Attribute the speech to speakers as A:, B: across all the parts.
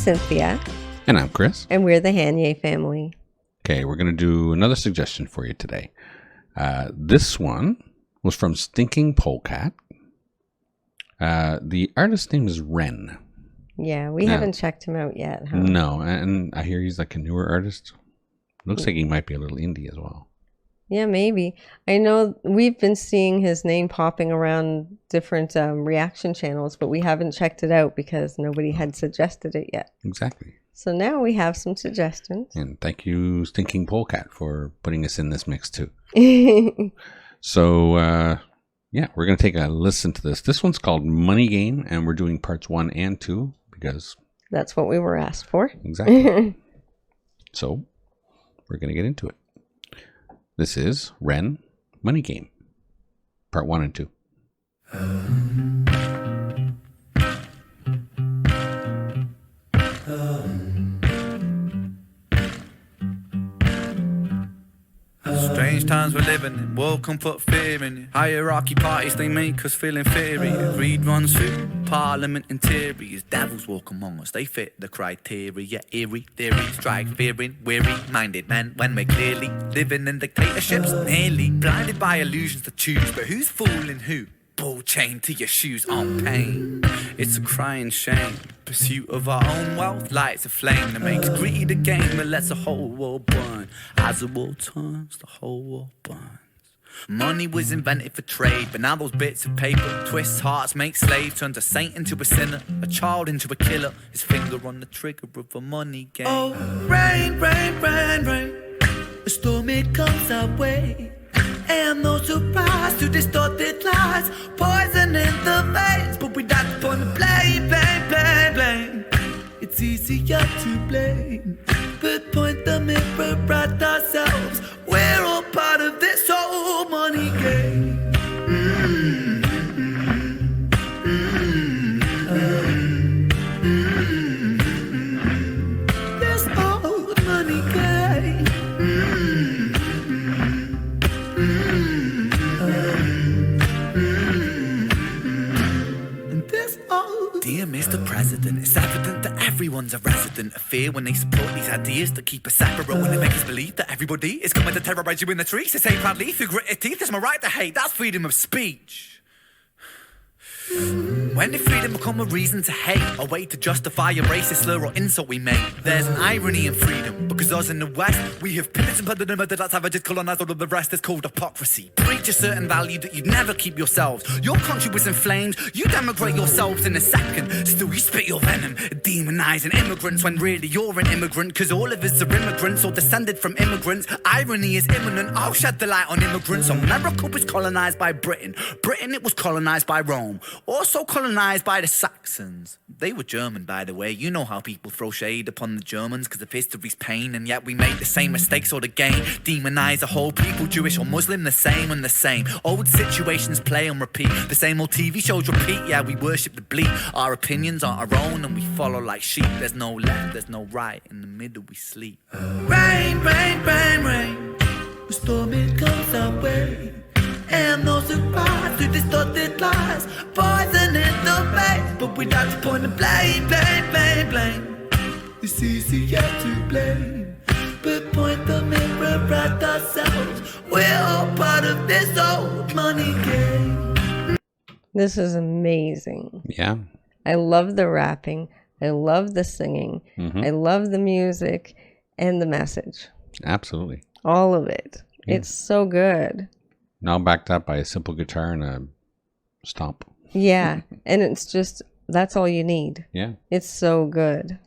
A: Cynthia.
B: And I'm Chris.
A: And we're the Hanye family.
B: Okay, we're going to do another suggestion for you today. This one was from Stinking Polecat. The artist's name is Ren.
A: Yeah, we haven't checked him out yet, huh?
B: No, and I hear he's like a newer artist. Looks like he might be a little indie as well.
A: Yeah, maybe. I know we've been seeing his name popping around different reaction channels, but we haven't checked it out because nobody had suggested it yet.
B: Exactly.
A: So now we have some suggestions.
B: And thank you, Stinking Polecat, for putting us in this mix too. So, we're going to take a listen to this. This one's called Money Game, and we're doing parts 1 and 2 because...
A: That's what we were asked for.
B: Exactly. So, we're going to get into it. This is Ren, Money Game, part 1 and 2.
C: Strange times we're living in, world can put fear in it. Hierarchy parties, they make us feel inferior. Greed runs through parliament interiors. Devils walk among us, they fit the criteria. Eerie theories strike fearing, weary-minded men when we're clearly living in dictatorships. Nearly blinded by illusions to choose, but who's fooling who? Ball chained to your shoes on pain. It's a crying shame. Pursuit of our own wealth lights a flame that makes greed a game that lets the whole world burn. As the world turns, the whole world burns. Money was invented for trade, but now those bits of paper twist hearts, make slaves, turns a saint into a sinner, a child into a killer. His finger on the trigger of a money game. Oh, rain, rain, rain, rain. A storm, it comes our way. And no surprise to distorted lies, poison in the veins, but we don't want to blame. It's easier to blame, but point the mirror at ourselves. We're all part of this whole money game. This whole money game. Dear Mr. President, it's evident that everyone's a resident of fear when they support these ideas that keep us separate, when they make us believe that everybody is coming to terrorize you in the streets. They say proudly through gritted teeth, it's my right to hate, that's freedom of speech. When did freedom become a reason to hate, a way to justify a racist slur or insult we make? There's an irony in freedom, because us in the West, we have pillaged and plundered and murdered our savages, colonized all of the rest. It's called hypocrisy. Preach a certain value that you'd never keep yourselves. Your country was in flames, you demigrate yourselves in a second. Still you spit your venom, demonizing immigrants when really you're an immigrant, cause all of us are immigrants or descended from immigrants. Irony is imminent, I'll shed the light on immigrants. America was colonized by Britain, it was colonized by Rome, also colonized by the Saxons. They were German, by the way. You know how people throw shade upon the Germans because of history's pain, and yet we make the same mistakes all again. Demonize a whole people, Jewish or Muslim, the same and the same. Old situations play on repeat, the same old TV shows repeat. Yeah, we worship the bleak. Our opinions are our own and we follow like sheep. There's no left, there's no right, in the middle we sleep. Rain, rain, rain, rain. The storm, it comes our way. And no surprise to distorted lies, poison in the veins, but we like to point and blame. It's easier to blame, but point the mirror at ourselves. We're all part of this old money game.
A: This is amazing.
B: Yeah.
A: I love the rapping. I love the singing. Mm-hmm. I love the music and the message.
B: Absolutely.
A: All of it.
B: Yeah.
A: It's so good.
B: Now backed up by a simple guitar and a stomp.
A: Yeah. And it's just, that's all you need.
B: Yeah.
A: It's so good.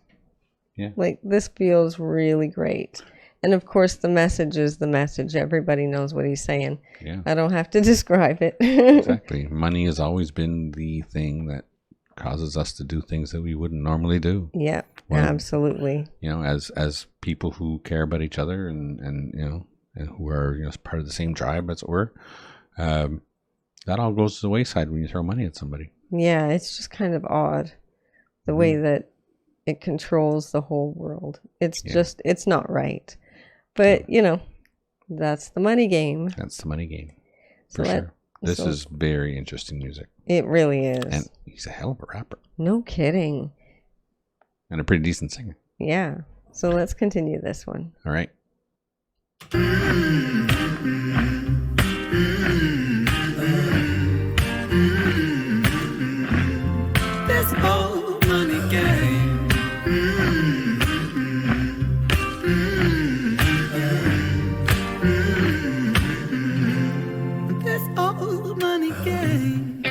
B: Yeah.
A: Like, this feels really great. And of course, the message is the message. Everybody knows what he's saying.
B: Yeah.
A: I don't have to describe it.
B: Exactly. Money has always been the thing that causes us to do things that we wouldn't normally do.
A: Yeah,
B: well,
A: absolutely.
B: You know, as people who care about each other and you know, and who are, you know, part of the same tribe, as it were, that all goes to the wayside when you throw money at somebody.
A: Yeah, it's just kind of odd the way that it controls the whole world. It's just, it's not right. But, you know, that's the money game.
B: That's the money game, for sure. This is very interesting music.
A: It really is.
B: And he's a hell of a rapper.
A: No kidding.
B: And a pretty decent singer.
A: Yeah. So let's continue this one.
B: All right.
C: This whole money game. This whole money game.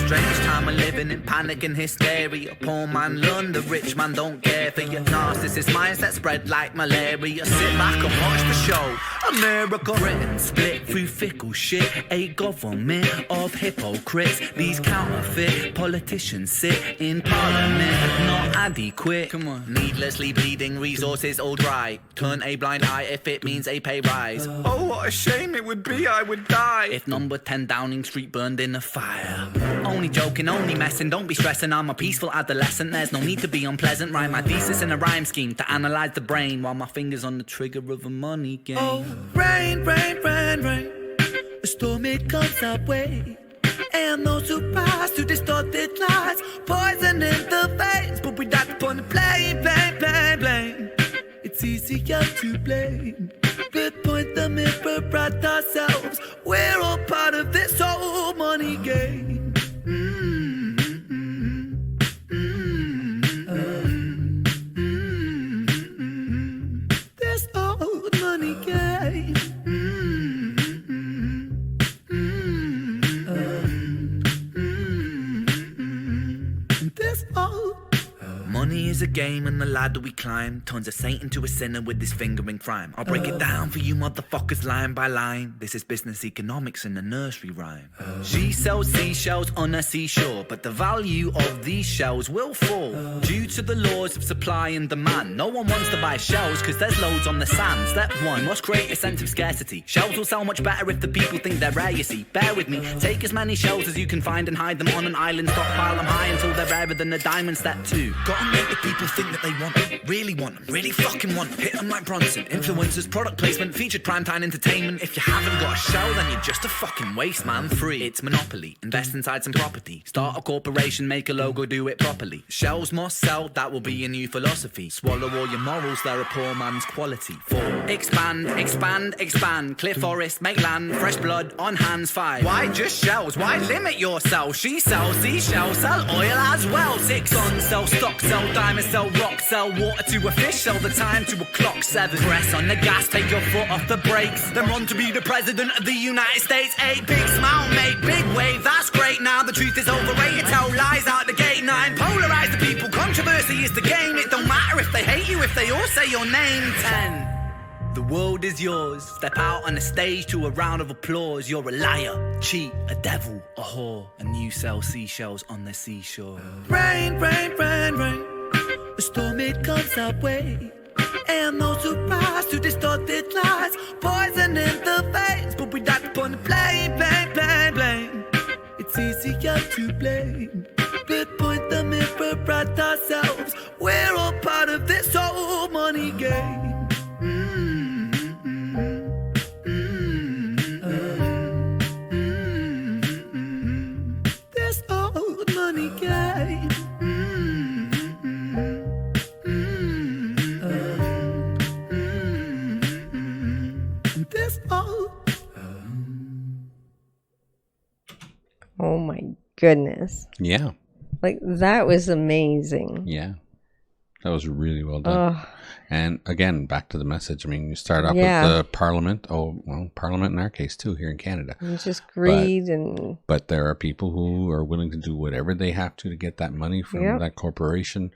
C: Strange time of living in panic and hysteria. Poor man learn, the rich man don't care for your narcissist mindset spread like malaria. Sit back and watch the show. America written split through fickle shit. A government of hypocrites. These counterfeit politicians sit in parliament, not adequate. Come on. Needlessly bleeding resources all dry. Turn a blind eye if it means a pay rise. Oh, what a shame it would be, I would die if number 10 Downing Street burned in a fire. Only joking, only messing, don't be stressing. I'm a peaceful adolescent, there's no need to be unpleasant. Write my thesis in a rhyme scheme to analyze the brain while my fingers on the trigger of a money game. Oh, rain, rain, rain, rain. A storm, it comes our way. And no surprise to distorted lies. Poison in the veins, but we die upon the blame, blame, blame, blame. It's easier to blame. But point the mirror at ourselves. We're all part of this whole money game. This old money game. This old money is a game and the ladder we climb turns a saint into a sinner with his finger in crime. I'll break it down for you motherfuckers line by line. This is business economics in a nursery rhyme. She sells seashells on a seashore, but the value of these shells will fall due to the laws of supply and demand. No one wants to buy shells because there's loads on the sand. Step one, must create a sense of scarcity. Shells will sell much better if the people think they're rare, you see. Bear with me, take as many shells as you can find and hide them on an island. Stockpile them high until they're rarer than a diamond. Step two, gotta make the people think that they want them, really fucking want them. Hit them like Bronson. Influencers, product placement, featured primetime entertainment. If you haven't got a shell, then you're just a fucking waste, man. Free, it's monopoly. Invest inside some property. Start a corporation, make a logo, do it properly. Shells must sell, that will be your new philosophy. Swallow all your morals, they're a poor man's quality. 4. Expand, expand, expand. Clear forest, make land, fresh blood on hands. 5. Why just shells? Why limit yourself? She sells seashells, sell oil as well. 6. Guns, sell stock, sell diamonds, sell rock, sell water to a fish, sell the time to a clock. 7. Press on the gas, take your foot off the brakes, then run to be the president of the United States. 8. Big smile, make big wave, that's great. Now the truth is overrated, tell lies out the gate. 9. Polarize the people, controversy is the game. It don't matter if they hate you, if they all say your name. 10. The world is yours. Step out on the stage to a round of applause. You're a liar, cheat, a devil, a whore, and you sell seashells on the seashore. Rain, rain, rain, rain. A storm, it comes our way. And no surprise to distorted lies. Poison in the veins, but we die upon the blame, blame, blame, blame. It's easier to blame. But point the mirror at ourselves. We're all part of this whole money game. This old money game. This old.
A: Oh my goodness.
B: Yeah.
A: Like, that was amazing.
B: Yeah. That was really well done. And again, back to the message. I mean, you start off with the Parliament. Oh, well, Parliament in our case too, here in Canada.
A: And just greed
B: But there are people who are willing to do whatever they have to get that money from that corporation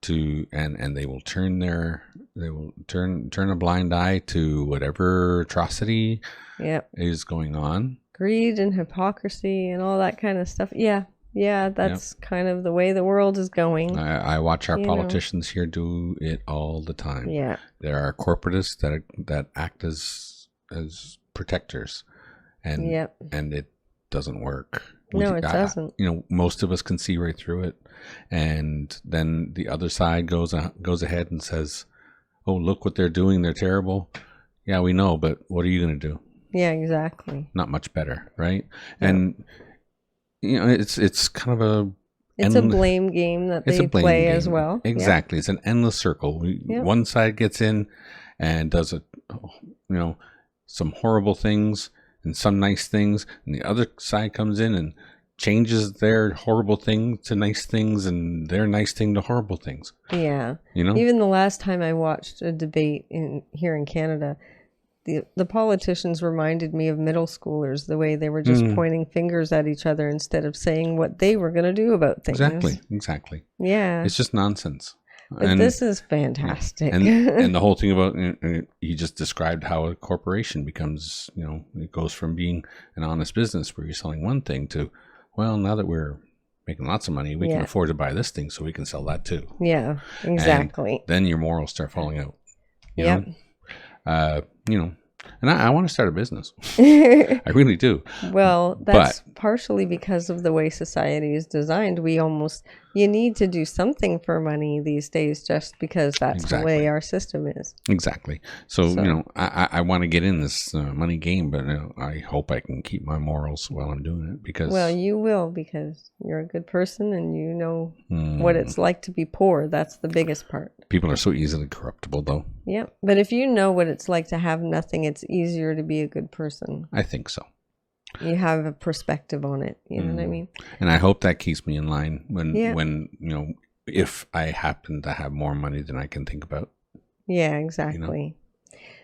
B: and they will turn a blind eye to whatever atrocity is going on.
A: Greed and hypocrisy and all that kind of stuff. Yeah, that's kind of the way the world is going.
B: I watch our politicians here do it all the time.
A: Yeah.
B: There are corporatists that act as protectors, and it doesn't work.
A: No, it doesn't.
B: Most of us can see right through it, and then the other side goes ahead and says, "Oh, look what they're doing. They're terrible." Yeah, we know, but what are you going to do?
A: Yeah, exactly.
B: Not much better, right?
A: Yeah.
B: And it's kind of a
A: It's a blame game that they play as well.
B: Exactly. It's an endless circle. One side gets in and does some horrible things and some nice things, and the other side comes in and changes their horrible thing to nice things and their nice thing to horrible things.
A: Yeah.
B: You know?
A: Even the last time I watched a debate here in Canada, the politicians reminded me of middle schoolers, the way they were just pointing fingers at each other instead of saying what they were going to do about things.
B: Exactly.
A: Yeah.
B: It's just nonsense.
A: But this is fantastic.
B: And the whole thing about, you just described how a corporation becomes, it goes from being an honest business where you're selling one thing to, well, now that we're making lots of money, we can afford to buy this thing, so we can sell that too.
A: Yeah, exactly.
B: And then your morals start falling out.
A: Yep.
B: And I want to start a business. I really do.
A: Well, that's partially because of the way society is designed. You need to do something for money these days just because that's the way our system is.
B: Exactly. So. I want to get in this money game, but I hope I can keep my morals while I'm doing it because...
A: Well, you will, because you're a good person and you know what it's like to be poor. That's the biggest part.
B: People are so easily corruptible, though.
A: Yeah. But if you know what it's like to have nothing, it's easier to be a good person.
B: I think so.
A: You have a perspective on it. You know what I mean?
B: And I hope that keeps me in line when if I happen to have more money than I can think about.
A: Yeah, exactly.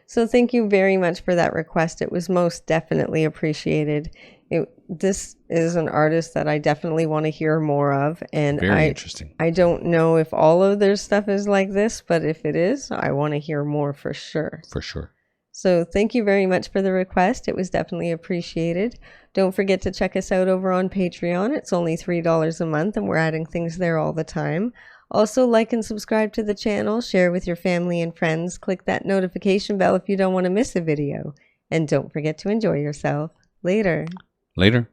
A: So thank you very much for that request. It was most definitely appreciated. This is an artist that I definitely want to hear more of. And
B: very interesting.
A: I don't know if all of their stuff is like this, but if it is, I want to hear more for sure.
B: For sure.
A: So thank you very much for the request. It was definitely appreciated. Don't forget to check us out over on Patreon. It's only $3 a month and we're adding things there all the time. Also, like and subscribe to the channel, share with your family and friends, click that notification bell if you don't want to miss a video. And don't forget to enjoy yourself. Later.
B: Later.